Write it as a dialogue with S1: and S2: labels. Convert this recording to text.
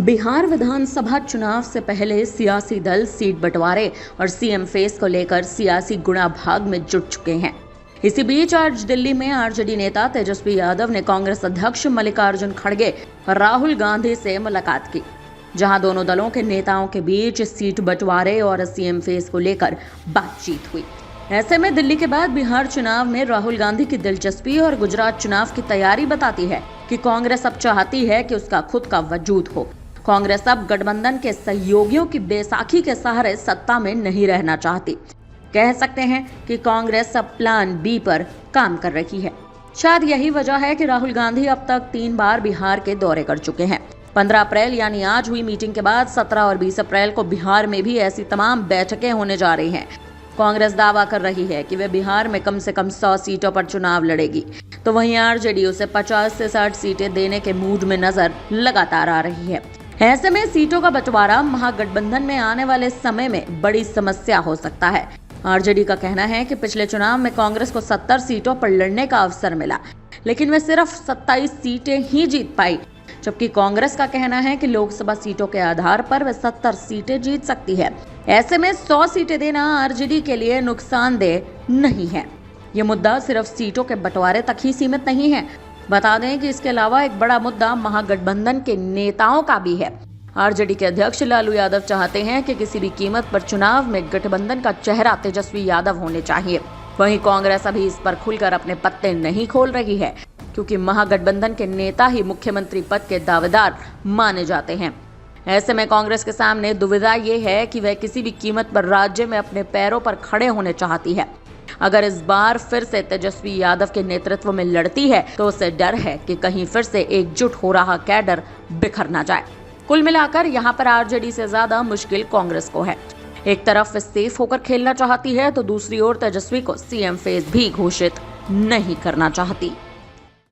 S1: बिहार विधानसभा चुनाव से पहले सियासी दल सीट बंटवारे और सीएम फेस को लेकर सियासी गुणा भाग में जुट चुके हैं। इसी बीच आज दिल्ली में आरजेडी नेता तेजस्वी यादव ने कांग्रेस अध्यक्ष मल्लिकार्जुन खड़गे और राहुल गांधी से मुलाकात की, जहां दोनों दलों के नेताओं के बीच सीट बंटवारे और सीएम फेस को लेकर बातचीत हुई। ऐसे में दिल्ली के बाद बिहार चुनाव में राहुल गांधी की दिलचस्पी और गुजरात चुनाव की तैयारी बताती है कि कांग्रेस अब चाहती है कि उसका खुद का वजूद हो। कांग्रेस अब गठबंधन के सहयोगियों की बैसाखी के सहारे सत्ता में नहीं रहना चाहती। कह सकते हैं कि कांग्रेस अब प्लान बी पर काम कर रही है। शायद यही वजह है कि राहुल गांधी अब तक 3 बार बिहार के दौरे कर चुके हैं। 15 अप्रैल यानी आज हुई मीटिंग के बाद 17 और 20 अप्रैल को बिहार में भी ऐसी तमाम बैठकें होने जा रही हैं। कांग्रेस दावा कर रही है कि वे बिहार में कम से कम 100 सीटों पर चुनाव लड़ेगी, तो वहीं आरजेडी उसे 50 से 60 सीटें देने के मूड में नजर लगातार आ रही है। ऐसे में सीटों का बंटवारा महागठबंधन में आने वाले समय में बड़ी समस्या हो सकता है। आरजेडी का कहना है कि पिछले चुनाव में कांग्रेस को 70 सीटों पर लड़ने का अवसर मिला, लेकिन वे सिर्फ 27 सीटें ही जीत पाई, जबकि कांग्रेस का कहना है कि लोकसभा सीटों के आधार पर वे 70 सीटें जीत सकती है। ऐसे में 100 सीटें देना आरजेडी के लिए नुकसानदेह नहीं है। ये मुद्दा सिर्फ सीटों के बंटवारे तक ही सीमित नहीं है। बता दें कि इसके अलावा एक बड़ा मुद्दा महागठबंधन के नेताओं का भी है। आरजेडी के अध्यक्ष लालू यादव चाहते हैं कि किसी भी कीमत पर चुनाव में गठबंधन का चेहरा तेजस्वी यादव होने चाहिए। वहीं कांग्रेस अभी इस पर खुलकर अपने पत्ते नहीं खोल रही है, क्योंकि महागठबंधन के नेता ही मुख्यमंत्री पद के दावेदार माने जाते हैं। ऐसे में कांग्रेस के सामने दुविधा ये है कि वह किसी भी कीमत पर राज्य में अपने पैरों पर खड़े होने चाहती है। अगर इस बार फिर से तेजस्वी यादव के नेतृत्व में लड़ती है तो उसे डर है कि कहीं फिर से एकजुट हो रहा कैडर बिखर ना जाए। कुल मिलाकर यहाँ पर आरजेडी से ज्यादा मुश्किल कांग्रेस को है। एक तरफ वे सेफ होकर खेलना चाहती है, तो दूसरी ओर तेजस्वी को सीएम फेस भी घोषित नहीं करना चाहती।